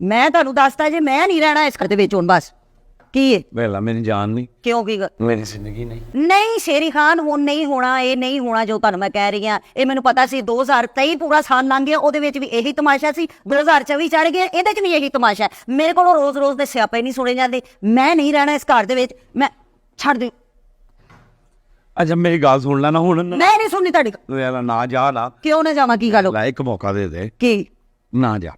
ਮੈਂ ਤੁਹਾਨੂੰ ਦੱਸਤਾ ਜੇ ਮੈਂ ਨਹੀਂ ਰਹਿਣਾ ਇਸ ਘਰ ਦੇ ਵਿੱਚ ਹੁਣ ਬਸ ਕੀ ਹੈ ਵੇਲਾ ਮੇਰੀ ਜਾਨ ਨਹੀਂ ਕਿਉਂ ਕੀ ਮੇਰੀ ਜ਼ਿੰਦਗੀ ਨਹੀਂ ਨਹੀਂ ਸ਼ੇਰੀ ਖਾਨ ਹੁਣ ਨਹੀਂ ਹੋਣਾ ਇਹ ਨਹੀਂ ਹੋਣਾ ਜੋ ਤੁਹਾਨੂੰ ਮੈਂ ਕਹਿ ਰਹੀ ਹਾਂ ਇਹ ਮੈਨੂੰ ਪਤਾ ਸੀ 2023 ਪੂਰਾ ਸਾਲ ਲੰਘ ਗਿਆ ਉਹਦੇ ਵਿੱਚ ਵੀ ਇਹੀ ਤਮਾਸ਼ਾ ਸੀ 2024 ਚੜ ਗਿਆ ਇਹਦੇ 'ਚ ਵੀ ਇਹੀ ਤਮਾਸ਼ਾ ਮੇਰੇ ਕੋਲੋਂ ਰੋਜ਼-ਰੋਜ਼ ਦੇ ਸਿਆਪੇ ਨਹੀਂ ਸੁਣੇ ਜਾਂਦੇ ਮੈਂ ਨਹੀਂ ਰਹਿਣਾ ਇਸ ਘਰ ਦੇ ਵਿੱਚ ਮੈਂ ਛੱਡ ਦਿਓ ਅੱਛਾ ਮੇਰੀ ਗੱਲ ਸੁਣ ਲੈ ਨਾ ਹੁਣ ਮੈਂ ਨਹੀਂ ਸੁਣਨੀ ਤੁਹਾਡੀ ਵੇਲਾ ਨਾ ਜਾ ਨਾ ਕਿਉਂ ਨਾ ਜਾਵਾਂ ਕੀ ਗੱਲ ਹੋ ਲੈ ਇੱਕ ਮੌਕਾ ਦੇ ਦੇ ਕੀ ਨਾ ਜਾ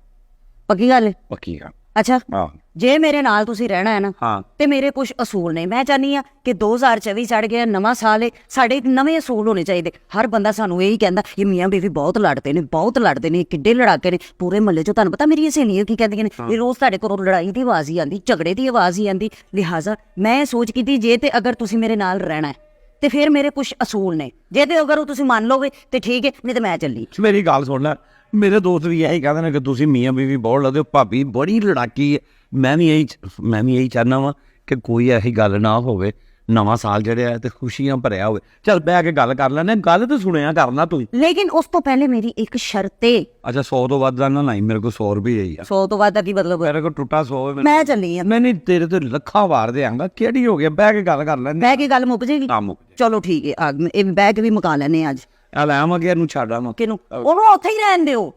ਪੱਕੀ ਗੱਲ ਹੈ ਪੱਕੀ ਗੱਲ ਅੱਛਾ ਹਾਂ ਜੇ ਮੇਰੇ ਨਾਲ ਤੁਸੀਂ ਰਹਿਣਾ ਹੈ ਨਾ ਹਾਂ ਤੇ ਮੇਰੇ ਕੁਝ ਅਸੂਲ ਨੇ ਮੈਂ ਚਾਹਨੀ ਆ ਕਿ 2024 ਚੜ ਗਿਆ ਨਵਾਂ ਸਾਲ ਹੈ ਸਾਡੇ ਨਵੇਂ ਅਸੂਲ ਹੋਣੇ ਚਾਹੀਦੇ ਹਰ ਬੰਦਾ ਸਾਨੂੰ ਇਹੀ ਕਹਿੰਦਾ ਇਹ ਮੀਆਂ ਬੀਵੀ ਬਹੁਤ ਲੜਦੇ ਨੇ ਕਿੱਡੇ ਲੜਾਕੇ ਨੇ ਪੂਰੇ ਮਹੱਲੇ 'ਚ ਤੁਹਾਨੂੰ ਪਤਾ ਮੇਰੀਆਂ ਸਹੇਲੀਆਂ ਕੀ ਕਹਿੰਦੀਆਂ ਨੇ ਇਹ ਰੋਜ਼ ਤੁਹਾਡੇ ਕੋਲੋਂ ਲੜਾਈ ਦੀ ਆਵਾਜ਼ ਹੀ ਆਉਂਦੀ ਝਗੜੇ ਦੀ ਆਵਾਜ਼ ਹੀ ਆਉਂਦੀ ਲਿਹਾਜ਼ਾ ਮੈਂ ਸੋਚ ਕੀਤੀ ਜੇ ਤੇ ਅਗਰ ਤੁਸੀਂ ਮੇਰੇ ਨਾਲ ਰਹਿਣਾ ਹੈ ਤੇ ਫਿਰ ਮੇਰੇ ਕੁਝ ਅਸੂਲ ਨੇ ਜੇ ਤੇ ਅਗਰ ਉਹ ਤੁਸੀਂ ਮੰਨ ਲਓਗੇ ਤੇ ਠੀਕ ਹੈ ਨਹੀਂ ਤੇ ਮੈਂ ਚੱਲੀ ਮੇਰੀ ਗੱਲ ਸੁਣ ਲੈ ਮੇਰੇ ਦੋਸਤ ਵੀ ਇਹੀ ਕਹਿੰਦੇ ਨੇ ਕਿ ਤੁਸੀਂ ਮੀਆਂ ਬੀਵੀ ਬਹੁਤ ਲੜਦੇ ਹੋ ਭਾਬੀ ਬੜੀ ਲੜਾਕੀ ਹੈ ਮੈਂ ਵੀ ਇਹੀ ਚਾਹੁੰਦਾ ਵਾਂ ਕਿ ਕੋਈ ਇਹੀ ਗੱਲ ਨਾ ਹੋਵੇ ਨਵਾਂ ਸਾਲ ਜਿਹੜਾ ਤੇ ਖੁਸ਼ੀਆਂ ਭਰਿਆ ਹੋਵੇ ਚੱਲ ਬਹਿ ਕੇ ਗੱਲ ਕਰ ਲੈਂਦੇ ਗੱਲ ਤਾਂ ਸੁਣਿਆ ਕਰਨਾ ਤੂੰ ਲੇਕਿਨ ਉਸ ਤੋਂ ਪਹਿਲੇ ਮੇਰੀ ਇੱਕ ਸ਼ਰਤ ਏ ਅੱਛਾ 100 ਤੋਂ ਵੱਧ ਦਾ ਨਾ ਨਹੀਂ ਮੇਰੇ ਕੋਲ 100 ਰੁਪਏ ਹੀ ਆ 100 ਤੋਂ ਵੱਧ ਦਾ ਕੀ ਮਤਲਬ ਮੇਰੇ ਕੋਲ ਟੁੱਟਾ 100 ਹੈ ਮੈਂ ਚੱਲੀ ਆ ਮੈਂ ਨਹੀਂ ਤੇਰੇ ਤੇ ਲੱਖਾਂ ਵਾਰ ਦੇਵਾਂਗਾ ਕਿਹੜੀ ਹੋ ਗਿਆ ਬਹਿ ਕੇ ਗੱਲ ਕਰ ਲੈਂਦੇ ਬਹਿ ਕੇ ਗੱਲ ਮੁੱਕ ਜੇਗੀ ਕੰਮ ਚਲੋ ਠੀਕ ਹੈ ਇਹ ਬਹਿ ਕੇ ਵੀ ਮੁਕਾ ਲੈਨੇ ਅੱਜ ਆ ਲੈ ਆਵਾਂਗੇ ਇਹਨੂੰ ਛੱਡ ਆਵਾਂ ਕਿਨੂੰ ਉਹਨੂੰ ਉੱਥੇ ਹੀ ਰਹਿਣ ਦਿਓ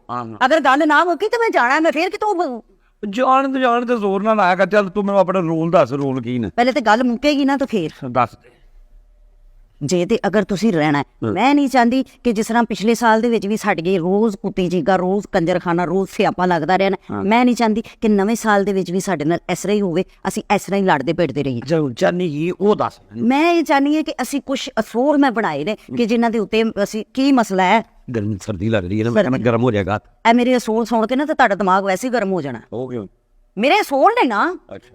ਅਗਰ ਗੱਲ ਨਾ ਮੁੱਕੀ ਤੇ ਮੈਂ ਜਾਣਾ ਮੈਂ ਫੇਰ ਕਿਤੋਂ ਜਾਣ ਤੇ ਜ਼ੋਰ ਨਾ ਲਾਇਆ ਕਰ ਚੱਲ ਤੂੰ ਮੈਨੂੰ ਆਪਣਾ ਰੋਲ ਦੱਸ ਰੋਲ ਕੀ ਨੇ ਪਹਿਲੇ ਤੇ ਗੱਲ ਮੁੱਕੇਗੀ ਨਾ ਤਾਂ ਫੇਰ ਦੱਸ ਦੇ ਜੇ ਤੇ ਅਗਰ ਤੁਸੀਂ ਰਹਿਣਾ ਮੈਂ ਨਹੀਂ ਚਾਹੁੰਦੀ ਕਿ ਜਿਸ ਤਰ੍ਹਾਂ ਪਿਛਲੇ ਸਾਲ ਦੇ ਵਿੱਚ ਵੀ ਸਾਡੇ ਰੋਜ਼ ਕੁੱਤੀ ਜੀਗਾ ਰੋਜ਼ ਕੰਜਰਖਾਨਾ ਰੋਜ਼ ਸਿਆਪਾ ਲੱਗਦਾ ਰਹਿਣਾ ਮੈਂ ਨਹੀਂ ਚਾਹੁੰਦੀ ਕਿ ਨਵੇਂ ਸਾਲ ਦੇ ਵਿੱਚ ਵੀ ਸਾਡੇ ਨਾਲ ਇਸ ਤਰ੍ਹਾਂ ਹੀ ਹੋਵੇ ਅਸੀਂ ਇਸ ਤਰ੍ਹਾਂ ਹੀ ਲੜਦੇ ਭਿੜਦੇ ਰਹੀਏ ਜਾਨੀ ਹੀ ਉਹ ਦੱਸ ਮੈਂ ਇਹ ਚਾਹੁੰਦੀ ਹਾਂ ਕਿ ਅਸੀਂ ਕੁਝ ਅਸੂਲ ਮੈਂ ਬਣਾਏ ਨੇ ਕਿ ਜਿਨ੍ਹਾਂ ਦੇ ਉੱਤੇ ਅਸੀਂ ਕੀ ਮਸਲਾ ਹੈ ਗਰਮੀ ਸਰਦੀ ਲੱਗ ਰਹੀ ਹੈ ਨਾ ਮੈਂ ਗਰਮ ਹੋ ਜਾਏਗਾ ਇਹ ਮੇਰੇ ਅਸੂਲ ਸੁਣ ਕੇ ਨਾ ਤੇ ਤੁਹਾਡਾ ਦਿਮਾਗ ਵੈਸੇ ਹੀ ਗਰਮ ਹੋ ਜਾਣਾ ਹੋ ਗਿਆ ਮੇਰੇ ਅਸੂਲ ਨੇ ਨਾ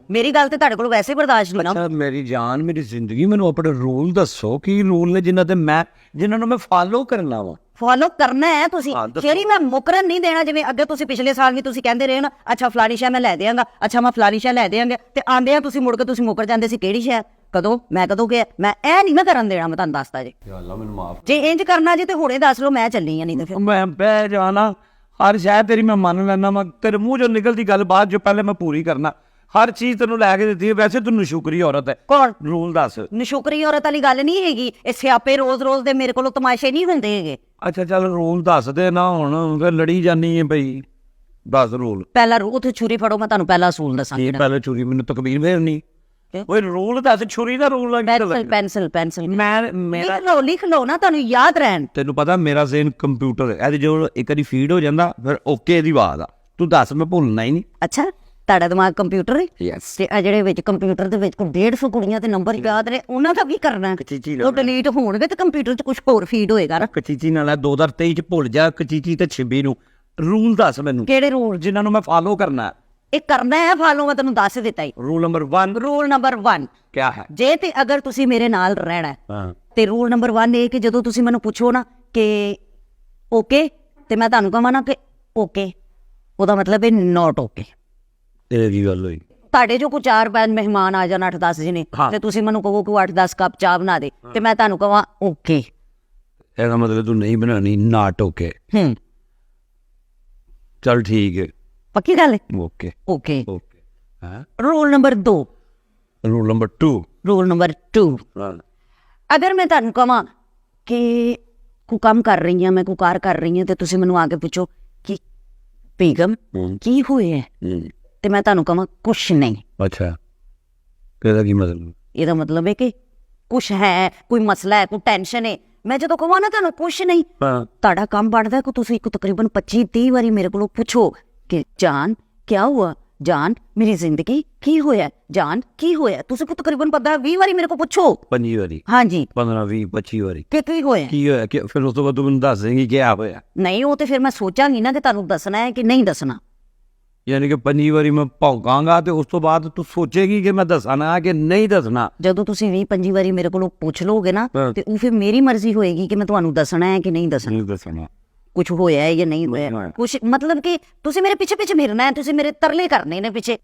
ਮੇਰੀ ਗੱਲ ਤੇ ਤੁਹਾਡੇ ਕੋਲ ਵੈਸੇ ਬਰਦਾਸ਼ਤ ਨਹੀਂ ਨਾ ਮੇਰੀ ਜਾਨ ਮੇਰੀ ਜ਼ਿੰਦਗੀ ਮੈਨੂੰ ਆਪਣੇ ਰੂਲ ਦੱਸੋ ਕੀ ਰੂਲ ਨੇ ਜਿਨ੍ਹਾਂ ਨੂੰ ਮੈਂ ਫਾਲੋ ਕਰਨਾ ਵਾ ਫੋਲੋ ਕਰਨਾ ਹੈ ਤੁਸੀਂ ਜਿਹੜੀ ਮੈਂ ਮੁਕਰਨ ਨਹੀਂ ਦੇਣਾ ਜਿਵੇਂ ਅੱਗੇ ਤੁਸੀਂ ਪਿਛਲੇ ਸਾਲ ਵੀ ਤੁਸੀਂ ਕਹਿੰਦੇ ਰਹੇ ਨਾ ਅੱਛਾ ਫਲਾਨੀ ਸ਼ੈ ਮੈਂ ਲੈ ਦੇਵਾਂਗਾ ਅੱਛਾ ਮੈਂ ਫਲਾਨੀ ਸ਼ੈ ਲੈ ਦੇਵਾਂਗਾ ਤੇ ਆਂਦੇ ਆ ਤੁਸੀਂ ਮੁੜ ਕੇ ਤੁਸੀਂ ਮੁਕਰ ਜਾਂਦੇ ਸੀ ਕਿਹੜੀ ਸ਼ੈ ਕਦੋਂ ਮੈਂ ਕਦੋਂ ਗਿਆ ਮੈਂ ਇਹ ਨਹੀਂ ਮੈਂ ਕਰਨ ਦੇਣਾ ਮੈਂ ਤੁਹਾਨੂੰ ਦੱਸਦਾ ਜੀ ਅੱਲਾ ਮੈਨੂੰ ਮਾਫ ਜੇ ਇੰਜ ਕਰਨਾ ਜੀ ਤੇ ਹੁਣੇ ਦੱਸ ਲਓ ਮੈਂ ਚੱਲੀ ਆ ਨਹੀਂ ਤੇ ਫਿਰ ਮੈਂ ਬਹਿ ਜਾਣਾ ਹਰ ਸ਼ਾਇਦ ਤੇਰੀ ਮੈਂ ਮੰਨ ਲੈਣਾ ਮੈਂ ਤੇਰੇ ਮੂੰਹ ਚੋਂ ਨਿਕਲਦੀ ਗੱਲ ਬਾਅਦ ਜੋ ਪਹਿਲੇ ਮੈਂ ਪੂਰੀ ਕਰਨਾ ਹਰ ਚੀਜ਼ ਤੈਨੂੰ ਲੈ ਕੇ ਦਿੱਤੀ ਹੈ ਵੈਸੇ ਤੂੰ ਨਸ਼ੁਕਰੀ ਔਰਤ ਹੈ ਕੌਣ ਰੂਲ ਦੱਸ ਨਸ਼ੁਕਰੀ ਔਰਤ ਵਾਲੀ ਗੱਲ ਨਹੀਂ ਹੈਗੀ ਇਹ ਸਿਆਪੇ ਰੋਜ਼ ਦੇ ਮੇਰੇ ਕੋਲੋਂ ਤਮਾਸ਼ੇ ਨਹੀਂ ਹੁੰਦੇ ਹੈਗੇ ਅੱਛਾ ਚੱਲ ਰੂਲ ਦੱਸ ਦੇ ਨਾ ਹੁਣ ਫਿਰ ਲੜੀ ਜਾਨੀ ਹੈ ਬਈ ਦੱਸ ਰੂਲ ਪਹਿਲਾ ਉੱਥੇ ਛੁਰੀ ਫੜੋ ਮੈਂ ਤੁਹਾਨੂੰ ਪਹਿਲਾ ਅਸੂਲ ਦੱਸਾਂਗੀ ਇਹ ਪਹਿਲੇ ਚੋਰੀ ਮੈਨੂੰ ਤਕਬੀਰ ਫੇਰਨੀ ਓਏ ਰੂਲ ਦੱਸ ਛੁਰੀ ਦਾ ਰੂਲ ਲੱਗ ਪੈਨਸਲ ਮੇਰਾ ਲਿਖ ਲਓ ਨਾ ਤੁਹਾਨੂੰ ਯਾਦ ਰਹਿਣ ਤੈਨੂੰ ਪਤਾ ਮੇਰਾ ਜ਼ੇਨ ਕੰਪਿਊਟਰ ਹੈ ਇਹਦੇ ਜੋ ਇੱਕ ਵਾਰੀ ਫੀਡ ਹੋ ਜਾਂਦਾ ਫਿਰ ਓਕੇ ਦੀ ਆਵਾਜ਼ ਆ ਤੂੰ ਦੱਸ ਮੈਂ ਭੁੱਲਣਾ ਹੀ ਨਹੀਂ ਅੱਛਾ ਤੁਹਾਡਾ ਦਿਮਾਗ ਕੰਪਿਊਟਰ ਹੈ ਯੈਸ ਤੇ ਆ ਜਿਹੜੇ ਵਿੱਚ ਕੰਪਿਊਟਰ ਦੇ ਵਿੱਚ 150 ਕੁੜੀਆਂ ਤੇ ਨੰਬਰ ਯਾਦ ਨੇ ਉਹਨਾਂ ਦਾ ਕੀ ਕਰਨਾ ਉਹ ਡਿਲੀਟ ਹੋਣਗੇ ਤੇ ਕੰਪਿਊਟਰ 'ਚ ਕੁਝ ਹੋਰ ਫੀਡ ਹੋਏਗਾ ਨਾ ਕਚੀਚੀ ਨਾਲ 2023 ਚ ਭੁੱਲ ਜਾ ਕਚੀਚੀ ਤੇ 26 ਨੂੰ ਰੂਲ ਦੱਸ ਮੈਨੂੰ ਕਿਹੜੇ ਰੂਲ ਜਿਨ੍ਹਾਂ ਨੂੰ ਮੈਂ ਫਾਲੋ ਕਰਨਾ ਇਹ ਕਰਨਾ ਹੈ ਫਾਲੋ ਮੈਂ ਤੈਨੂੰ ਦੱਸ ਦਿੱਤਾ ਹੀ ਰੂਲ ਨੰਬਰ 1 ਰੂਲ ਨੰਬਰ 1 ਕੀ ਹੈ ਜੇ ਤੇ ਅਗਰ ਤੁਸੀਂ ਮੇਰੇ ਨਾਲ ਰਹਿਣਾ ਹਾਂ ਤੇ ਰੂਲ ਨੰਬਰ 1 ਇਹ ਕਿ ਜਦੋਂ ਤੁਸੀਂ ਮੈਨੂੰ ਪੁੱਛੋ ਨਾ ਕਿ ਓਕੇ ਤੇ ਮੈਂ ਤੁਹਾਨੂੰ ਕਹਾਂ ਨਾ ਕਿ ਓਕੇ ਉਹਦਾ ਮਤਲਬ ਹੈ ਨਾਟ ਓਕੇ ਇਹ ਕੀ ਗੱਲ ਹੋਈ ਤੁਹਾਡੇ ਜੋ ਕੋਈ 4-5 ਮਹਿਮਾਨ ਆ ਜਾਣ 8-10 ਜਣੇ ਤੇ ਤੁਸੀਂ ਮੈਨੂੰ ਕਹੋ ਕਿ 8-10 ਕੱਪ ਚਾਹ ਬਣਾ ਦੇ ਤੇ ਮੈਂ ਤੁਹਾਨੂੰ ਕਹਾਂ ਓਕੇ ਇਹਦਾ ਮਤਲਬ ਤੂੰ ਨਹੀਂ ਬਣਾਣੀ ਨਾਟ ਓਕੇ ਚੱਲ ਠੀਕ ਹੈ ਪੱਕੀ ਗੱਲ ਹੈ ਓਕੇ ਓਕੇ ਓਕੇ ਹਾਂ rule number 2 rule number 2 rule number 2 ਅਗਰ ਮੈਂ ਤੁਹਾਨੂੰ ਕਹਾਂ ਕਿ ਕੋਈ ਕੰਮ ਕਰ ਰਹੀ ਹਾਂ ਮੈਂ ਕੋਈ ਕਾਰ ਕਰ ਰਹੀ ਹਾਂ ਤੇ ਤੁਸੀਂ ਮੈਨੂੰ ਆ ਕੇ ਪੁੱਛੋ ਕਿ ਬੇਗਮ ਕੀ ਹੋਇਆ ਤੇ ਮੈਂ ਤੁਹਾਨੂੰ ਕਹਾਂ ਕੁਛ ਨਹੀਂ ਅੱਛਾ ਕਿਹਦਾ ਕੀ ਮਤਲਬ ਇਹਦਾ ਮਤਲਬ ਹੈ ਕਿ ਕੁਛ ਹੈ ਕੋਈ ਮਸਲਾ ਹੈ ਕੋਈ ਟੈਨਸ਼ਨ ਹੈ ਮੈਂ ਜਦੋਂ ਕਹਾਂ ਨਾ ਤੁਹਾਨੂੰ ਕੁਛ ਨਹੀਂ ਤੁਹਾਡਾ ਕੰਮ ਬਣਦਾ ਕਿ ਤੁਸੀਂ ਤਕਰੀਬਨ 25-30 ਵਾਰੀ ਮੇਰੇ ਕੋਲੋਂ ਪੁੱਛੋ ਕਿ ਜਾਨ ਕੀ ਹੁਆ ਜਾਨ ਮੇਰੀ ਜ਼ਿੰਦਗੀ ਕੀ ਹੋਇਆ ਜਾਨ ਕੀ ਹੋਇਆ ਤੁਸੀਂ ਕੋ ਤਕਰੀਬਨ 20 ਵਾਰੀ ਮੇਰੇ ਕੋਲ ਪੁੱਛੋ 5 ਵਾਰੀ ਹਾਂਜੀ 15 20 25 ਵਾਰੀ ਕਿ ਕੀ ਹੋਇਆ ਕਿ ਫਿਰ ਉਸ ਤੋਂ ਬਾਅਦ ਤੂੰ ਮੈਨੂੰ ਦੱਸ ਦੇਂਗੀ ਕੀ ਹੋਇਆ ਨਹੀਂ ਉਹ ਤੇ ਫਿਰ ਮੈਂ ਸੋਚਾਂਗੀ ਨਾ ਕਿ ਤੁਹਾਨੂੰ ਦੱਸਣਾ ਹੈ ਕਿ ਨਹੀਂ ਦੱਸਣਾ ਯਾਨੀ ਕਿ 5 ਵਾਰੀ ਮੈਂ ਭੌਂਕਾਂਗਾ ਤੇ ਉਸ ਤੋਂ ਬਾਅਦ ਤੂੰ ਸੋਚੇਗੀ ਕਿ ਮੈਂ ਦੱਸਣਾ ਕਿ ਨਹੀਂ ਦੱਸਣਾ ਜਦੋਂ ਤੁਸੀਂ 20-25 ਵਾਰੀ ਮੇਰੇ ਕੋਲੋਂ ਪੁੱਛ ਲੋਗੇ ਨਾ ਤੇ ਉਹ ਫਿਰ ਮੇਰੀ ਮਰਜ਼ੀ ਹੋਏਗੀ ਕਿ ਮੈਂ ਤੁਹਾਨੂੰ ਦੱਸਣਾ ਹੈ ਕਿ ਨਹੀਂ ਦੱਸਣਾ ਕੁਛ ਹੋਇਆ ਹੈ ਜਾਂ ਨਹੀਂ ਹੋਇਆ ਕੁਛ ਮਤਲਬ ਕਿ ਤੁਸੀਂ ਮੇਰੇ ਪਿੱਛੇ ਫਿਰਨਾ ਹੈ ਤੁਸੀਂ ਮੇਰੇ ਤਰਲੇ ਕਰਨੇ ਨੇ ਪਿੱਛੇ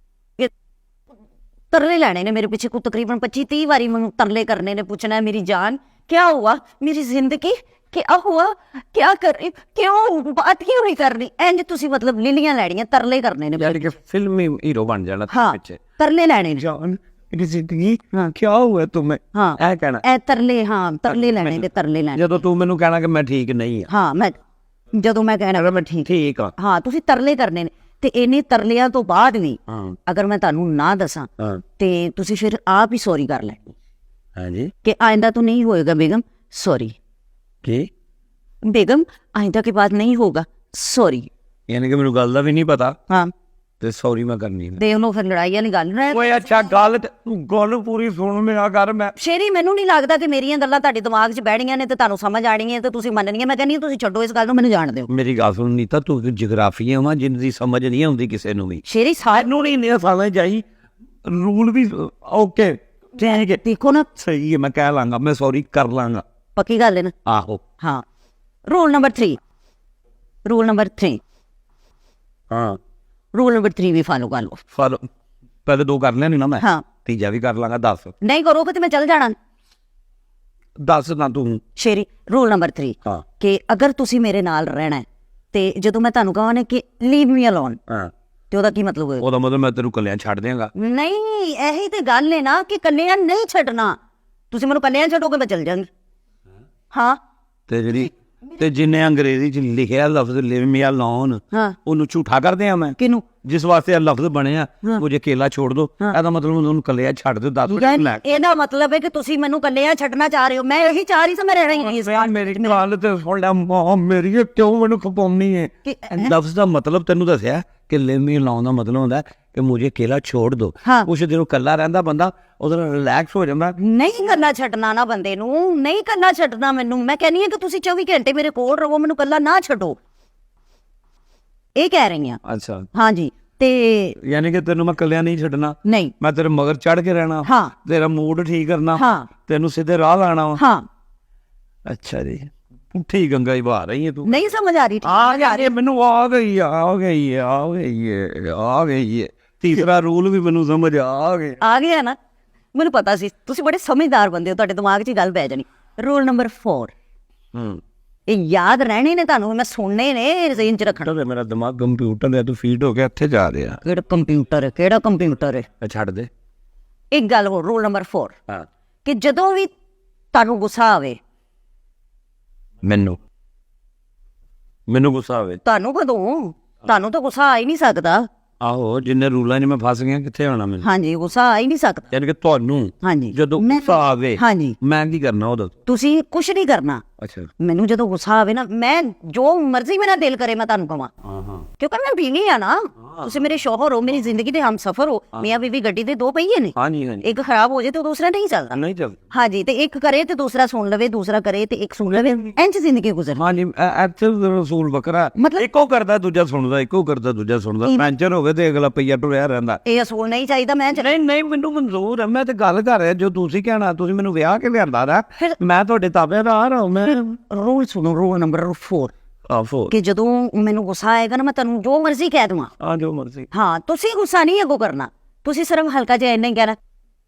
ਤਰਲੇ ਲੈਣੇ ਨੇ ਮੇਰੇ ਪਿੱਛੇ ਕੋ ਤਕਰੀਬਨ 25-30 ਵਾਰੀ ਮੈਨੂੰ ਤਰਲੇ ਕਰਨੇ ਨੇ ਪੁੱਛਣਾ ਹੈ ਮੇਰੀ ਜਾਨ ਕੀ ਹੁਆ ਮੇਰੀ ਜ਼ਿੰਦਗੀ क्या हुआ, क्या कर रही, क्यों बात क्यों नहीं कर रही? इंज ਤੁਸੀਂ ਮਤਲਬ ਲੀਲੀਆਂ ਲੈਣੀਆਂ, ਤਰਲੇ ਕਰਨੇ ਨੇ। यानी कि फिल्मी हीरो बन जाना हाँ पीछे। तरले ਲੈਣੇ ਨੇ। जान मेरी जिंदगी हाँ क्या हुआ तुम्हें? हाँ ऐ कहना ਇਹ ਤਰਲੇ, ਹਾਂ ਤਰਲੇ ਲੈਣੇ ਨੇ, ਤਰਲੇ ਲੈਣੇ। ਜਦੋਂ ਤੂੰ ਮੈਨੂੰ ਕਹਿਣਾ ਕਿ ਮੈਂ ਠੀਕ ਨਹੀਂ ਆ, ਹਾਂ ਮੈਂ ਜਦੋਂ ਮੈਂ ਕਹਿਣਾ ਮੈਂ ਠੀਕ, ਠੀਕ ਆ, ਹਾਂ ਤੁਸੀਂ ਤਰਲੇ ਕਰਨੇ ਨੇ। ਤੇ ਇਹਨੇ ਤਰਲਿਆਂ ਤੋਂ ਬਾਅਦ ਵੀ ਹਾਂ ਅਗਰ ਮੈਂ ਤੁਹਾਨੂੰ ਨਾ ਦੱਸਾਂ ਹਾਂ ਤੇ ਤੁਸੀਂ ਫਿਰ ਆਪ ਹੀ ਸੌਰੀ ਕਰ ਲੈਣੀ ਹਾਂਜੀ ਕਿ आइंदा तो नहीं होएगा बेगम, सॉरी ਕੀ? बेगम, आइंदा के बाद नहीं होगा, सॉरी। ਯਾਨੀ ਕਿ ਮੈਨੂੰ ਗੱਲ ਦਾ ਵੀ ਨਹੀਂ ਪਤਾ हाँ ਤੇ ਸੌਰੀ ਮੈਂ ਕਰਨੀ ਹੈ। देख लो फिर लड़ाई वाली गल ना। ਓਏ ਅੱਛਾ ਗੱਲ ਤੇ ਤੂੰ ਗੱਲ ਪੂਰੀ ਸੁਣ ਮੇਰਾ ਕਰ। ਮੈਂ ਸ਼ੇਰੀ ਮੈਨੂੰ ਨਹੀਂ ਲੱਗਦਾ ਕਿ ਮੇਰੀਆਂ ਗੱਲਾਂ ਤੁਹਾਡੇ ਦਿਮਾਗ 'ਚ ਬੈਠਣੀਆਂ ਨੇ ਤੇ ਤੁਹਾਨੂੰ ਸਮਝ ਆਣੀਆਂ ਤੇ ਤੁਸੀਂ ਮੰਨਣੀਆਂ। ਮੈਂ ਕਹਿੰਦੀ ਹਾਂ ਤੁਸੀਂ ਛੱਡੋ ਇਸ ਗੱਲ ਨੂੰ, ਮੈਨੂੰ ਜਾਣ ਦਿਓ। ਮੇਰੀ ਗੱਲ ਸੁਣ ਨੀਤਾ, ਤੂੰ ਜਿਗਰਾਫੀਆ ਵਾ ਜਿੰਨ ਦੀ ਸਮਝ ਨਹੀਂ ਆਉਂਦੀ ਕਿਸੇ ਨੂੰ ਵੀ। ਸ਼ੇਰੀ ਸਾਰ ਨੂੰ ਨਹੀਂ ਇੰਨੀਆਂ ਸਮਝ ਜਾਈ, ਰੂਲ ਵੀ ਓਕੇ ਠੀਕ ਹੈ, ਦੇਖੋ ਨਾ, ਸਹੀ ਹੈ, ਮੈਂ ਕਹਿ ਲਾਂਗਾ, ਮੈਂ ਸੌਰੀ ਕਰ ਲਾਂਗਾ। ਪੱਕੀ ਗੱਲ ਹੈ ਨਾ? ਆਹੋ ਹਾਂ। ਰੂਲ ਨੰਬਰ 3, ਰੂਲ ਨੰਬਰ 3, ਹਾਂ ਰੂਲ ਨੰਬਰ 3 ਵੀ ਫਾਲੋ ਕਰ ਲਓ। ਫਾਲੋ। ਪਹਿਲੇ 2 ਕਰ ਲੈਣੀ ਨਾ ਮੈਂ, ਹਾਂ ਤੀਜਾ ਵੀ ਕਰ ਲਾਂਗਾ। 10 ਨਹੀਂ ਕਰੋਗੇ ਤੇ ਮੈਂ ਚੱਲ ਜਾਣਾ। 10 ਨਾ ਤੂੰ। ਸ਼ੇਰੀ ਰੂਲ ਨੰਬਰ 3 ਹਾਂ ਕਿ ਅਗਰ ਤੁਸੀਂ ਮੇਰੇ ਨਾਲ ਰਹਿਣਾ ਹੈ ਤੇ ਜਦੋਂ ਮੈਂ ਤੁਹਾਨੂੰ ਕਹਾਂ ਨਾ ਕਿ ਲੀਵ ਮੀ ਅਲੋਨ, ਹਾਂ ਤੇ ਉਹਦਾ ਕੀ ਮਤਲਬ ਹੋਏਗਾ? ਉਹਦਾ ਮਤਲਬ ਮੈਂ ਤੈਨੂੰ ਕੱਲਿਆਂ ਛੱਡ ਦਿਆਂਗਾ। ਨਹੀਂ ਇਹੀ ਤੇ ਗੱਲ ਹੈ ਨਾ ਕਿ ਕੱਲਿਆਂ ਨਹੀਂ ਛੱਡਣਾ। ਤੁਸੀਂ ਮੈਨੂੰ ਕੱਲਿਆਂ ਛੱਡੋਗੇ ਮੈਂ ਚੱਲ ਜਾਂਗੀ। ਹਾਂ ਤੇ ਜਿਹੜੀ ਤੇ ਜਿੰਨੇ ਅੰਗਰੇਜ਼ੀ ਚ ਲਿਖਿਆ ਲਫ਼ਜ਼ ਲਿਵ ਮੀ ਅਲੋਨ, ਹਾਂ ਉਹਨੂੰ ਝੂਠਾ ਕਰਦੇ ਆ ਮੈਂ। ਕਿਨੂੰ? ਜਿਸ ਵਾਸਤੇ ਇਹ ਲਫ਼ਜ਼ ਬਣਿਆ, ਮੁਝੇ ਅਕੇਲਾ ਛੋੜ ਦੋ, ਇਹਦਾ ਮਤਲਬ ਉਹਨੂੰ ਕੱਲਿਆਂ ਛੱਡ ਦਿਓ। 10 ਮਿੰਟ ਲੈ ਇਹਦਾ ਮਤਲਬ ਹੈ ਕਿ ਤੁਸੀਂ ਮੈਨੂੰ ਕੱਲਿਆਂ ਛੱਡਣਾ ਚਾਹ ਰਹੇ ਹੋ। ਮੈਂ ਇਹੀ ਚਾਹ ਰਹੀ ਸੀ, ਮੈਂ ਰਹਿਣਾ ਹੀ ਨਹੀਂ ਇਸ ਯਾਰ ਮੇਰੀ ਗੱਲ ਤੇ ਸੁਣ ਲੈ ਮਾਂ ਮੇਰੀ, ਕਿਉਂ ਮੈਨੂੰ ਖਪਾਉਣੀ ਹੈ? ਲਫ਼ਜ਼ ਦਾ ਮਤਲਬ ਤੈਨੂੰ ਦੱਸਿਆ ਕਿ ਲਿਵ ਮੀ ਅਲੋਨ ਦਾ ਮਤਲਬ ਹੁੰਦਾ ਕਿ ਮੁਝੇ ਅਕੇਲਾ ਛੋੜ ਦੋ। ਹਾਂ। ਕੁਛ ਦਿਨ ਇਕੱਲਾ ਰਹਿੰਦਾ ਬੰਦਾ, ਉਹਦੇ ਨਾਲ ਰਿਲੈਕਸ ਹੋ ਜਾਂਦਾ। ਨਹੀਂ ਕੱਲਾ ਛੱਡਣਾ ਨਾ ਬੰਦੇ ਨੂੰ, ਨਹੀਂ ਕੱਲਾ ਛੱਡਣਾ ਮੈਨੂੰ। ਮੈਂ ਕਹਿੰਦੀ ਹਾਂ ਕਿ ਤੁਸੀਂ 24 ਘੰਟੇ ਮੇਰੇ ਕੋਲ ਰਹੋ, ਮੈਨੂੰ ਕੱਲਾ ਨਾ ਛੱਡੋ। ਇਹ ਕਹਿ ਰਹੀ ਹਾਂ। ਅੱਛਾ, ਹਾਂਜੀ। ਤੇ ਯਾਨੀ ਕਿ ਤੈਨੂੰ ਮੈਂ ਕੱਲਿਆਂ ਨਹੀਂ ਛੱਡਣਾ, ਨਹੀਂ, ਮੈਂ ਤੇਰੇ ਮਗਰ ਚੜ ਕੇ ਰਹਿਣਾ, ਹਾਂ ਤੇਰਾ ਮੂਡ ਠੀਕ ਕਰਨਾ, ਹਾਂ ਤੈਨੂੰ ਸਿੱਧੇ ਰਾਹ ਲਾਣਾ ਵਾ। ਹਾਂ। ਅੱਛਾ ਜੀ, ਪੁੱਠੀ ਗੰਗਾ ਹੀ ਬਹਾ ਰਹੀ ਹੈ ਤੂੰ। ਨਹੀਂ ਸਮਝ ਆ ਰਹੀ? ਆ ਗਈ ਮੈਨੂੰ, ਆ ਗਈ ਆ ਗਈ ਆ ਗਈ ਆ ਗਈ ਹੈ। ਤੀਸਰਾ ਰੂਲ ਵੀ ਮੈਨੂੰ ਸਮਝ ਆ ਗਿਆ। ਆ ਗਿਆ ਨਾ? ਮੈਨੂੰ ਪਤਾ ਸੀ ਤੁਸੀਂ ਬੜੇ ਸਮਝਦਾਰ ਬੰਦੇ ਹੋ, ਤੁਹਾਡੇ ਦਿਮਾਗ 'ਚ ਗੱਲ ਪੈ ਜਾਣੀ। ਰੂਲ ਨੰਬਰ 4, ਇਹ ਯਾਦ ਰਹਿਣੇ ਨੇ ਤੁਹਾਨੂੰ, ਮੈਂ ਸੁਣਨੇ ਨੇ, ਜ਼ਹਿਨ 'ਚ ਰੱਖਣਾ। ਮੇਰਾ ਦਿਮਾਗ ਕੰਪਿਊਟਰ ਦੇ ਤੂੰ ਫੀਡ ਹੋ ਗਿਆ, ਇੱਥੇ ਜਾ ਰਿਹਾ। ਕਿਹੜਾ ਕੰਪਿਊਟਰ ਹੈ? ਕਿਹੜਾ ਕੰਪਿਊਟਰ ਹੈ? ਛੱਡ ਦੇ। ਇੱਕ ਗੱਲ ਹੋਰ, ਰੂਲ ਨੰਬਰ 4, ਹਾਂ ਕਿ ਜਦੋਂ ਵੀ ਤੁਹਾਨੂੰ ਗੁੱਸਾ ਆਵੇ, ਮੈਨੂੰ ਗੁੱਸਾ ਆਵੇ। ਤੁਹਾਨੂੰ ਕਦੋਂ? ਤੁਹਾਨੂੰ ਤਾਂ ਗੁੱਸਾ ਆ ਹੀ ਨਹੀਂ ਸਕਦਾ। ਆਹੋ, ਜਿੰਨੇ ਰੂਲਾਂ 'ਚ ਮੈਂ ਫਸ ਗਿਆ, ਕਿੱਥੇ ਆਉਣਾ ਮੈਨੂੰ? ਹਾਂਜੀ, ਗੁੱਸਾ ਆ ਹੀ ਨਹੀਂ ਸਕਦਾ। ਯਾਨੀ ਕਿ ਤੁਹਾਨੂੰ ਹਾਂਜੀ ਜਦੋਂ ਗੁੱਸਾ ਆਵੇ, ਹਾਂਜੀ, ਮੈਂ ਕੀ ਕਰਨਾ ਉਦੋਂ? ਤੁਸੀਂ ਕੁਛ ਨਹੀਂ ਕਰਨਾ। ਅੱਛਾ, ਮੈਨੂੰ ਜਦੋਂ ਗੁੱਸਾ ਆਵੇ ਨਾ, ਮੈਂ ਜੋ ਮਰਜ਼ੀ ਮੇਰਾ ਦਿਲ ਕਰੇ ਮੈਂ ਤੁਹਾਨੂੰ ਕਵਾਂ, ਹਾਂ ਹਾਂ ਕਿਉਂਕਿ ਮੈਂ ਬੀਵੀ ਆ ਨਾ। ਤੁਸੀਂ ਮੇਰੇ ਸ਼ੌਹਰ ਹੋ, ਮੇਰੀ ਜ਼ਿੰਦਗੀ ਦੇ ਹਮਸਫਰ ਹੋ। ਮੀਆਂ ਬੀਵੀ ਗੱਡੀ ਦੇ 2 ਪਹੀਏ ਨੇ, ਹਾਂਜੀ ਹਾਂਜੀ। ਇੱਕ ਖਰਾਬ ਹੋ ਜਾਏ ਤੇ ਦੂਸਰਾ ਨਹੀਂ ਚੱਲਦਾ। ਨਹੀਂ ਚੱਲ। ਹਾਂਜੀ, ਤੇ ਇੱਕ ਕਰੇ ਤੇ ਦੂਸਰਾ ਸੁਣ ਲਵੇ, ਦੂਸਰਾ ਕਰੇ ਤੇ ਇੱਕ ਸੁਣ ਲਵੇ, ਇੰਜ ਜ਼ਿੰਦਗੀ ਗੁਜ਼ਰ। ਹਾਂਜੀ, ਇੱਥੇ ਰਸੂਲ ਬੱਕਰਾ, ਮਤਲਬ ਇੱਕੋ ਕਰਦਾ ਦੂਜਾ ਸੁਣਦਾ, ਇੱਕੋ ਕਰਦਾ ਦੂਜਾ ਸੁਣਦਾ। ਪੈਂਚਰ ਹੋਵੇ ਤੇ ਅਗਲਾ ਪਈਆ ਟੁਰਿਆ ਰਹਿੰਦਾ। ਇਹ ਅਸੂਲ ਨਹੀਂ ਚਾਹੀਦਾ। ਮੈਂ ਨਹੀਂ ਨਹੀਂ, ਮੈਨੂੰ ਮਨਜ਼ੂਰ ਹੈ, ਮੈਂ ਤੇ ਗੱਲ ਕਰ ਰਿਹਾ ਜੋ ਤੁਸੀਂ ਕਹਿਣਾ। ਤੁਸੀਂ ਮੈਨੂੰ ਵਿਆਹ ਕੇ ਲਿਆਂਦਾ ਨਾ, ਮੈਂ ਤੁਹਾਡੇ ਤਾਬੇਦਾਰ ਹਾਂ। ਮੈਂ ਰੂਲ ਸੁਣੋ, ਰੂਲ ਨੰਬਰ 4, ਆਫੋ ਕਿ ਜਦੋਂ ਮੈਨੂੰ ਗੁੱਸਾ ਆਏਗਾ ਨਾ, ਮੈਂ ਤੁਹਾਨੂੰ ਜੋ ਮਰਜ਼ੀ ਕਹਿ ਦਵਾਂ, ਆ ਜੋ ਮਰਜ਼ੀ। ਹਾਂ ਤੁਸੀਂ ਗੁੱਸਾ ਨਹੀਂ ਅੱਗੋਂ ਕਰਨਾ। ਤੁਸੀਂ ਸਿਰਫ ਹਲਕਾ ਜਿਹਾ ਇੰਨਾ ਹੀ ਕਹਿਣਾ,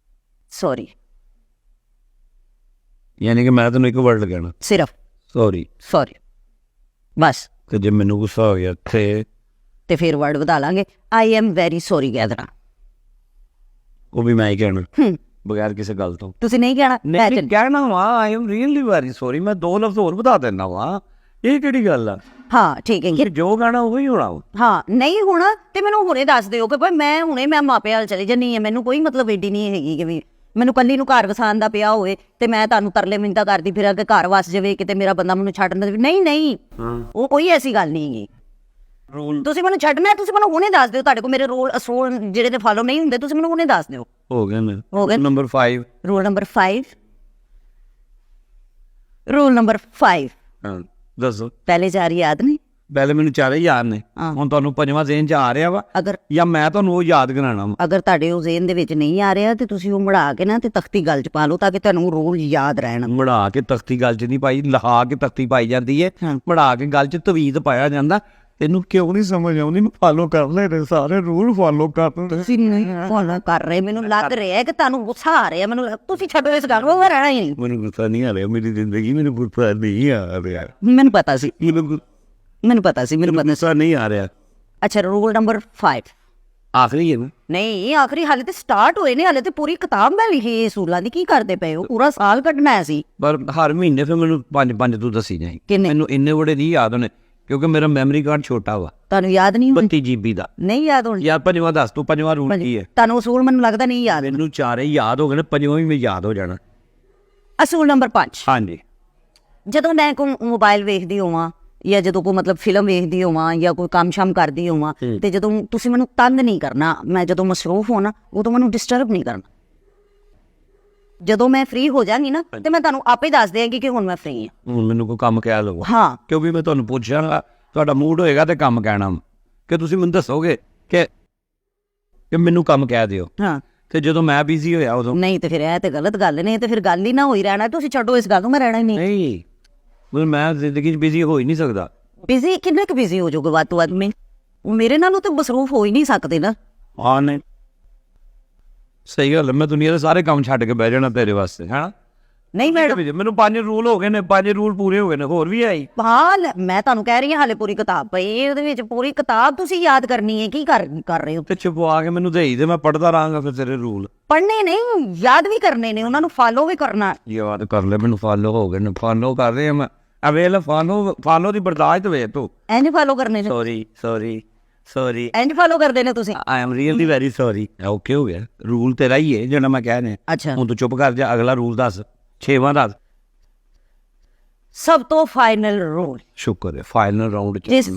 ਸੌਰੀ। ਯਾਨੀ ਕਿ ਮੈਂ ਤੈਨੂੰ ਇੱਕ ਵਰਡ ਕਹਿਣਾ, ਸਿਰਫ ਸੌਰੀ। ਸੌਰੀ, ਬਸ। ਤੇ ਜੇ ਮੈਨੂੰ ਗੁੱਸਾ ਹੋ ਗਿਆ ਤੇ ਫਿਰ ਵਰਡ ਵਧਾ ਲਾਂਗੇ, ਆਈ ਐਮ ਵੈਰੀ ਸੌਰੀ ਕਹਿ ਦੇਣਾ। ਉਹ ਵੀ ਮੈਂ ਹੀ ਕਹਿਣਾ, ਬਗੈਰ ਕਿਸੇ ਗੱਲ ਤੋਂ। ਤੁਸੀਂ ਨਹੀਂ ਕਹਿਣਾ? ਨਹੀਂ ਕਹਿਣਾ ਵਾ, I am really very sorry. ਮੈਂ 2 ਲਫ਼ਜ਼ ਹੋਰ ਵਧਾ ਦੇਣਾ ਵਾ। ਇਹ ਕਿਹੜੀ ਗੱਲ ਆ? ਹਾਂ ਠੀਕ ਹੈ। ਜੋ ਕਹਿਣਾ ਉਹੀ ਹੋਣਾ। ਹਾਂ, ਨਹੀਂ ਹੋਣਾ ਤੇ ਮੈਨੂੰ ਹੁਣੇ ਦੱਸ ਦਿਓ ਕਿ ਭਾਈ ਮੈਂ ਮਾਪਿਆਂ ਵੱਲ ਚਲੀ ਜਾਂਦੀ ਹਾਂ। ਮੈਨੂੰ ਕੋਈ ਮਤਲਬ ਏਡੀ ਨਹੀਂ ਹੈਗੀ ਕਿ ਵੀ ਮੈਨੂੰ ਕੱਲੀ ਨੂੰ ਘਰ ਵਸਾਉਣ ਦਾ ਪਿਆ ਹੋਵੇ ਤੇ ਮੈਂ ਤੁਹਾਨੂੰ ਤਰਲੇ ਮਿੰਨਤਾਂ ਕਰਦੀ ਫਿਰਾਂ ਕਿ ਘਰ ਵਸ ਜਾਵੇ, ਕਿਤੇ ਮੇਰਾ ਬੰਦਾ ਮੈਨੂੰ ਛੱਡ ਨਾ ਦੇਵੇ। ਨਹੀਂ ਨਹੀਂ, ਉਹ ਕੋਈ ਐਸੀ ਗੱਲ ਨਹੀਂ ਹੈਗੀ। ਰੂਲ ਤੁਸੀਂ ਮੈਨੂੰ ਛੱਡਣਾ, ਤੁਸੀਂ ਮੈਨੂੰ ਹੁਣੇ ਦੱਸ ਦਿਓ। ਤੁਹਾਡੇ ਕੋਲ ਮੇਰੇ ਰੂਲ ਅਸੂਲ ਜਿਹੜੇ ਤੇ ਫਾਲੋ ਨਹੀਂ ਹੁੰਦੇ, ਤੁਸੀਂ ਮੈਨੂੰ ਹੁਣੇ ਦੱਸ ਦਿਓ। ਹੋ ਗਿਆ ਨਾ। ਹੋ ਗਿਆ। Number 5, rule number 5, rule number 5। ਹਾਂ ਦੱਸੋ। ਪਹਿਲੇ 4 ਯਾਦ ਨਹੀਂ? ਪਹਿਲੇ ਮੈਨੂੰ 4 ਹੀ ਯਾਦ ਨੇ, ਹਾਂ। ਹੁਣ ਤੁਹਾਨੂੰ 5ਵਾਂ ਜ਼ੇਨ 'ਚ ਆ ਰਿਹਾ ਵਾ, ਅਗਰ ਜਾਂ ਮੈਂ ਤੁਹਾਨੂੰ ਉਹ ਯਾਦ ਕਰਾਉਣਾ ਵਾ? ਅਗਰ ਤੁਹਾਡੇ ਉਹ ਜ਼ੇਨ ਦੇ ਵਿੱਚ ਨਹੀਂ ਆ ਰਿਹਾ ਤੇ ਤੁਸੀਂ ਉਹ ਮੜਾ ਕੇ ਨਾ ਤੇ ਤਖਤੀ ਗੱਲ 'ਚ ਪਾ ਲਓ ਤਾਂ ਕਿ ਤੁਹਾਨੂੰ ਰੂਲ ਯਾਦ ਰਹਿਣ। ਮੜਾ ਕੇ ਤਖਤੀ ਗੱਲ 'ਚ ਨਹੀਂ ਪਾਈ, ਲਹਾ ਕੇ ਤਖਤੀ ਪਾਈ ਜਾਂਦੀ ਹੈ। ਹਾਂ। ਮੜਾ ਕੇ ਗੱਲ 'ਚ ਤਵੀਤ ਪਾਇਆ ਜਾਂਦਾ ਤੈਨੂੰ ਕਿਉਂ ਨਹੀਂ ਸਮਝ ਆਉਂਦੀ? ਮੈਂ ਫਾਲੋ ਕਰ ਲੈ ਰਹੇ ਸਾਰੇ ਰੂਲ ਫਾਲੋ ਕਰਦੇ। ਤੁਸੀਂ ਨਹੀਂ ਫੋਲੋ ਕਰ ਰਹੇ, ਮੈਨੂੰ ਲੱਗ ਰਿਹਾ ਕਿ ਤੁਹਾਨੂੰ ਗੁੱਸਾ ਆ ਰਿਹਾ, ਮੈਨੂੰ ਤੁਸੀਂ ਛੱਡੋ ਇਸ ਗੱਲ ਨੂੰ, ਮੈਂ ਰਹਿਣਾ ਹੀ ਨਹੀਂ। ਮੈਨੂੰ ਗੁੱਸਾ ਨਹੀਂ ਆ ਰਿਹਾ, ਮੇਰੀ ਜ਼ਿੰਦਗੀ ਮੈਨੂੰ ਗੁੱਸਾ ਨਹੀਂ ਆ ਰਿਹਾ। ਮੈਨੂੰ ਪਤਾ ਸੀ, ਮੈਨੂੰ ਮੈਨੂੰ ਪਤਾ ਸੀ। ਗੁੱਸਾ ਨਹੀਂ ਆ ਰਿਹਾ। ਅੱਛਾ, ਰੂਲ ਨੰਬਰ 5 ਆਖਰੀ ਹੈ ਨਾ? ਨਹੀਂ, ਆਖਰੀ ਹਾਲੇ ਤੇ ਸਟਾਰਟ ਹੋਏ ਨੇ, ਹਾਲੇ ਤੇ ਪੂਰੀ ਕਿਤਾਬ ਮੈਂ ਲਿਖੀ ਹੈ ਅਸੂਲਾਂ ਦੀ। ਕੀ ਕਰਦੇ ਪਏ ਹੋ? ਪੂਰਾ ਸਾਲ ਕੱਢਣਾ ਹੈ ਸੀ। ਪਰ ਹਰ ਮਹੀਨੇ ਫਿਰ ਮੈਨੂੰ 5 ਤੂੰ ਦੱਸੀ ਜਾਈਂ। ਕਿੰਨੇ? ਮੈਨੂੰ ਇੰਨੇ ਬੜੇ ਨਹੀਂ ਯਾਦ ਹੋਣੇ ਕਿਉਂਕਿ ਮੇਰਾ ਮੈਮਰੀ ਕਾਰਡ ਛੋਟਾ ਵਾ, ਤੁਹਾਨੂੰ ਯਾਦ ਨਹੀਂ ਹੋਣੀ? 32 GB ਦਾ। ਨਹੀਂ ਯਾਦ ਹੋਣੀ? ਯਾਰ ਪੰਜਵਾਂ ਦੱਸ ਤੂੰ, ਪੰਜਵਾਂ ਰੂਲ ਕੀ ਹੈ? ਤੁਹਾਨੂੰ ਅਸੂਲ ਮੈਨੂੰ ਲੱਗਦਾ ਨਹੀਂ ਯਾਦ। ਮੈਨੂੰ ਚਾਰੇ ਯਾਦ ਹੋ ਗਏ ਨੇ, ਪੰਜਵਾਂ ਵੀ ਮੈਂ ਯਾਦ ਹੋ ਜਾਣਾ। ਅਸੂਲ ਨੰਬਰ 5, ਹਾਂਜੀ। ਜਦੋਂ ਮੈਂ ਕੋਈ ਮੋਬਾਈਲ ਵੇਖਦੀ ਹੋਵਾਂ ਜਾਂ ਜਦੋਂ ਕੋਈ ਮਤਲਬ ਫਿਲਮ ਵੇਖਦੀ ਹੋਵਾਂ ਜਾਂ ਕੋਈ ਕੰਮ ਸ਼ਾਮ ਕਰਦੀ ਹੋਵਾਂ ਤੇ ਜਦੋਂ ਤੁਸੀਂ ਮੈਨੂੰ ਤੰਗ ਨਹੀਂ ਕਰਨਾ, ਮੈਂ ਜਦੋਂ ਮਸਰੂਫ ਹੋਣਾ ਉਦੋਂ ਮੈਨੂੰ ਡਿਸਟਰਬ ਨਹੀਂ ਕਰਨਾ। ਜਦੋਂ ਮੈਂ ਫ੍ਰੀ ਹੋ ਜਾਵਾਂਗੀ ਨਾ ਤੇ ਮੈਂ ਤੁਹਾਨੂੰ ਆਪੇ ਦੱਸ ਦਿਆਂਗੀ ਕਿ ਹੁਣ ਮੈਂ ਫ੍ਰੀ ਹਾਂ। ਹੁਣ ਮੈਨੂੰ ਕੋਈ ਕੰਮ ਕਹਿ ਲਓ। ਹਾਂ, ਕਿਉਂਕਿ ਮੈਂ ਤੁਹਾਨੂੰ ਪੁੱਛਾਂਗਾ, ਤੁਹਾਡਾ ਮੂਡ ਹੋਏਗਾ ਤੇ ਕੰਮ ਕਹਿਣਾ ਕਿ ਤੁਸੀਂ ਮੈਨੂੰ ਦੱਸੋਗੇ ਕਿ ਮੈਨੂੰ ਕੰਮ ਕਹਿ ਦਿਓ। ਹਾਂ, ਤੇ ਜਦੋਂ ਮੈਂ ਬਿਜ਼ੀ ਹੋਇਆ ਉਦੋਂ? ਨਹੀਂ ਤੇ ਫਿਰ ਇਹ ਤੇ ਗਲਤ ਗੱਲ ਨੇ, ਤੇ ਫਿਰ ਗੱਲ ਹੀ ਨਾ ਹੋਈ ਰਹਿਣਾ। ਤੁਸੀਂ ਛੱਡੋ ਇਸ ਗੱਲ ਨੂੰ, ਮੈਂ ਰਹਿਣਾ ਹੀ ਨਹੀਂ। ਨਹੀਂ, ਮਤਲਬ ਮੈਂ ਜ਼ਿੰਦਗੀ 'ਚ ਬਿਜ਼ੀ ਹੋ ਹੀ ਨਹੀਂ ਸਕਦਾ। ਬਿਜ਼ੀ ਕਿੰਨੇ ਕੁ ਬਿਜ਼ੀ ਹੋ ਜਾਓਗੇ ਵੱਧ ਤੋਂ ਵੱਧ? ਮੇਰੇ ਨਾਲੋਂ ਤਾਂ ਮਸਰੂਫ ਹੋ ਹੀ ਨਹੀਂ ਸਕਦੇ ਨਾ। ਹਾਂ, ਨਹੀਂ ਸਹੀ ਗੱਲ ਹੈ। ਮੈਂ ਦੁਨੀਆ ਦੇ ਸਾਰੇ ਕੰਮ ਛੱਡ ਕੇ ਬਹਿ ਜਾਣਾ ਤੇਰੇ ਵਾਸਤੇ, ਹਾਂ? ਨਹੀਂ ਮੈਡਮ, ਮੈਨੂੰ 5 ਰੂਲ ਹੋ ਗਏ ਨੇ, 5 ਰੂਲ ਪੂਰੇ ਹੋ ਗਏ ਨੇ, ਹੋਰ ਵੀ ਆਈ। ਹਾਂ ਮੈਂ ਤੁਹਾਨੂੰ ਕਹਿ ਰਹੀ ਹਾਂ ਹਾਲੇ ਪੂਰੀ ਕਿਤਾਬ ਪਈ, ਉਹਦੇ ਵਿੱਚ ਪੂਰੀ ਕਿਤਾਬ ਤੁਸੀਂ ਯਾਦ ਕਰਨੀ ਹੈ। ਕੀ ਕਰ ਰਹੇ ਹੋ? ਤੇ ਛੁਪਵਾ ਕੇ ਮੈਨੂੰ ਦੇਈ ਦੇ, ਮੈਂ ਪੜਦਾ ਰਹਾਂਗਾ ਫਿਰ ਤੇਰੇ ਰੂਲ। ਪੜ੍ਹਨੇ ਨਹੀਂ, ਯਾਦ ਵੀ ਕਰਨੇ ਨੇ, ਉਹਨਾਂ ਨੂੰ ਫਾਲੋ ਵੀ ਕਰਨਾ। ਯਾਦ ਕਰ ਲੈ, ਮੈਨੂੰ ਫਾਲੋ ਹੋ ਗਏ ਨੇ, ਫਾਲੋ ਕਰ ਰਹੇ ਮੈਂ। ਅਵੇਲ ਫਾਲੋ ਦੀ ਬਰਦਾਸ਼ਤ ਵੇ ਤੂੰ। ਇੰਜ ਫਾਲੋ ਕਰਨੇ ਨੇ? ਸੌਰੀ ਇੰਜ ਫਾਲੋ ਕਰਦੇ ਨੇ ਤੁਸੀਂ? I am really very sorry. Okay ਹੋ ਗਿਆ, ਰੂਲ ਤੇਰਾ ਹੀ ਹੈ ਜਿਹੜਾ ਮੈਂ ਕਹਿ ਰਿਹਾ। ਅੱਛਾ, ਹੁਣ ਤੂੰ ਚੁੱਪ ਕਰ ਜਾ, ਅਗਲਾ ਰੂਲ ਦੱਸ, 6ਵਾਂ ਦੱਸ। ਸਭ ਤੋਂ ਫਾਈਨਲ ਰੂਲ, ਸ਼ੁਕਰ ਹੈ ਫਾਈਨਲ ਰਾਉਂਡ ਚ ਜਿਸ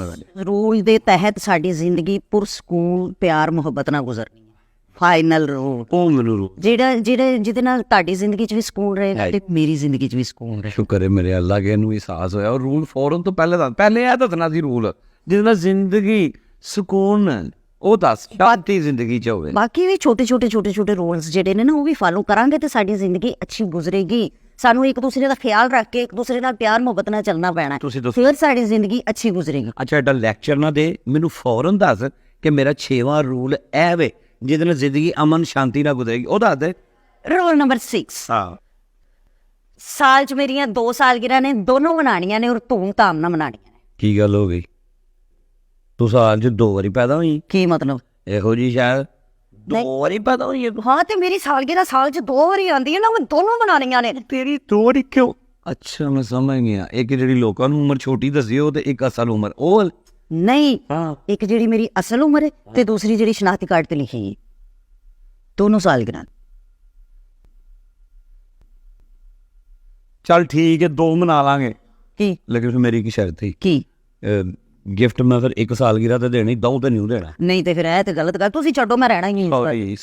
ਰੂਲ ਦੇ ਤਹਿਤ ਸਾਡੀ ਜ਼ਿੰਦਗੀ ਪੁਰਸਕੂਨ ਪਿਆਰ ਮੁਹੱਬਤ ਨਾਲ ਗੁਜ਼ਰਨੀ ਹੈ। ਫਾਈਨਲ ਰੂਲ ਉਹ ਮੈਨੂੰ ਰੂਲ ਜਿਹਦੇ ਨਾਲ ਤੁਹਾਡੀ ਜ਼ਿੰਦਗੀ 'ਚ ਵੀ ਸਕੂਨ ਰਹੇ ਤੇ ਮੇਰੀ ਜ਼ਿੰਦਗੀ 'ਚ ਵੀ ਸਕੂਨ ਰਹੇ। ਸ਼ੁਕਰ ਹੈ ਮੇਰੇ ਅੱਲਾ ਕੇ ਇਹਨੂੰ ਅਹਿਸਾਸ ਹੋਇਆ। ਉਹ ਰੂਲ ਫੌਰਨ ਤੋਂ ਪਹਿਲੇ ਇਹ ਦੱਸਣਾ ਸੀ ਰੂਲ ਜਿਹਦੇ ਨਾਲ ਜ਼ਿੰਦਗੀ ਸਕੂਨ ਨਾਲ, ਉਹ ਦੱਸ ਸ਼ਾਂਤੀ ਜ਼ਿੰਦਗੀ 'ਚ ਹੋਵੇ। ਬਾਕੀ ਵੀ ਛੋਟੇ ਰੂਲਸ ਜਿਹੜੇ ਨੇ ਨਾ, ਉਹ ਵੀ ਫਾਲੋ ਕਰਾਂਗੇ ਤੇ ਸਾਡੀ ਜ਼ਿੰਦਗੀ ਅੱਛੀ ਗੁਜ਼ਰੇਗੀ। ਸਾਨੂੰ ਇੱਕ ਦੂਸਰੇ ਦਾ ਖਿਆਲ ਰੱਖ ਕੇ ਇੱਕ ਦੂਸਰੇ ਨਾਲ ਪਿਆਰ ਮੁਹੱਬਤ ਨਾਲ ਚੱਲਣਾ ਪੈਣਾ, ਫਿਰ ਸਾਡੀ ਜ਼ਿੰਦਗੀ ਅੱਛੀ ਗੁਜ਼ਰੇਗੀ। ਅੱਛਾ, ਐਡਾ ਲੈਕਚਰ ਨਾ ਦੇ, ਮੈਨੂੰ ਫੌਰਨ ਦੱਸ ਕਿ ਮੇਰਾ 6ਵਾਂ ਰੂਲ ਇਹ ਵੇ ਜਿਹਦੇ ਨਾਲ ਜ਼ਿੰਦਗੀ ਅਮਨ ਸ਼ਾਂਤੀ ਨਾਲ ਗੁਜ਼ਰੇਗੀ, ਉਹ ਦੱਸ ਦੇ। ਰੂਲ ਨੰਬਰ 6, ਹਾਂ, ਸਾਲ 'ਚ ਮੇਰੀਆਂ 2 ਸਾਲਗਿਰਾਂ ਨੇ, ਦੋਨੋਂ ਮਨਾਉਣੀਆਂ ਨੇ ਔਰ ਧੂਮ-ਧਾਮ ਨਾਲ ਮਨਾਉਣੀਆਂ ਨੇ। ਕੀ ਗੱਲ ਹੋ ਗਈ? ਤੂੰ ਸਾਲ 'ਚ 2 ਵਾਰੀ ਪੈਦਾ ਹੋਈ? ਕੀ ਮਤਲਬ? ਇਹੋ ਜੀ ਸ਼ਾਇਦ 2 ਵਾਰੀ ਪੈਦਾ ਹੋਈ ਹੈ। ਹਾਂ, ਤੇ ਮੇਰੀ ਸਾਲਗਿਰਾ ਸਾਲ 'ਚ 2 ਵਾਰੀ ਆਉਂਦੀ ਹੈ ਨਾ, ਮੈਂ ਦੋਨੋਂ ਮਨਾਉਣੀਆਂ ਨੇ। ਤੇਰੀ 2 ਵਾਰੀ ਕਿਉਂ? ਅੱਛਾ, ਮੈਂ ਸਮਝ ਗਿਆ। ਇੱਕ ਜਿਹੜੀ ਲੋਕਾਂ ਨੂੰ ਉਮਰ ਛੋਟੀ ਦੱਸੀ ਉਹ ਤੇ ਇੱਕ ਅਸਲ ਉਮਰ ਉਹ ਨਹੀਂ। ਹਾਂ, ਇੱਕ ਜਿਹੜੀ ਮੇਰੀ ਅਸਲ ਉਮਰ ਹੈ ਤੇ ਦੂਸਰੀ ਜਿਹੜੀ ਸ਼ਨਾਖਤੀ ਕਾਰਡ ਤੇ ਲਿਖੀ ਹੈ, ਦੋਨੋਂ ਸਾਲਗਿਰਾਂ। ਚੱਲ ਠੀਕ ਹੈ, 2 ਮਨਾ ਲਾਂਗੇ। ਕੀ? ਲੇਕਿਨ ਫਿਰ ਮੇਰੀ ਕੀ ਸ਼ਰਤ ਸੀ? ਕੀ? ਗਿਫਟ ਮੈਂ ਫਿਰ 1 ਸਾਲਗਿਰਾ ਤੇ ਦੇਣੀ, 2 ਤੇ ਨਹੀਂ ਦੇਣਾ। ਨਹੀਂ ਤੇ ਫਿਰ ਇਹ ਤੇ ਗਲਤ ਗੱਲ। ਤੁਸੀਂ ਛੱਡੋ, ਮੈਂ ਰਹਿਣਾ ਹੀ ਨਹੀਂ।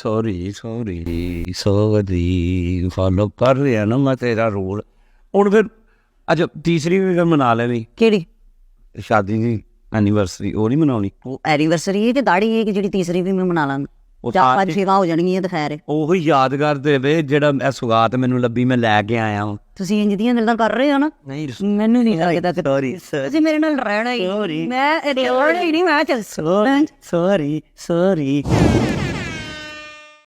ਸੌਰੀ ਫਾਲੋ ਕਰ ਰਿਹਾ ਨਾ ਮੈਂ ਤੇਰਾ ਰੂਲ। ਹੁਣ ਫਿਰ ਅੱਛਾ, ਤੀਸਰੀ ਵੀ ਫਿਰ ਮਨਾ ਲੈਣੀ। ਕਿਹੜੀ? ਸ਼ਾਦੀ ਦੀ ਐਨੀਵਰਸਰੀ, ਉਹ ਨਹੀਂ ਮਨਾਉਣੀ? ਉਹ ਐਨੀਵਰਸਰੀ ਹੈ ਤੇ ਦਾੜੀ ਹੈ ਕਿ ਜਿਹੜੀ ਤੀਸਰੀ ਵੀ ਮੈਂ ਮਨਾ ਲਾਂਗਾ। ਉਹ 4-5 ਹੋ ਜਾਣਗੀਆਂ ਤੇ ਖੈਰ ਹੈ। ਉਹ ਯਾਦਗਾਰ ਦੇਵੇ ਜਿਹੜਾ ਇਹ ਸੁਗਾਤ ਮੈਨੂੰ ਲੱਭੀ, ਮੈਂ ਲੈ ਕੇ ਆਇਆ ਹਾਂ। ਤੁਸੀਂ ਇੰਜ ਦੀਆਂ ਗੱਲਾਂ ਕਰ ਰਹੇ ਹੋ ਨਾ, ਨਹੀਂ ਮੈਨੂੰ ਨਹੀਂ ਲੱਗਦਾ ਕਿ ਸੌਰੀ ਤੁਸੀਂ ਮੇਰੇ ਨਾਲ ਰਹਿਣਾ ਹੀ। ਮੈਂ ਰਹਿਣਾ ਹੀ ਨਹੀਂ, ਮੈਂ ਚੱਲ ਸੌਰੀ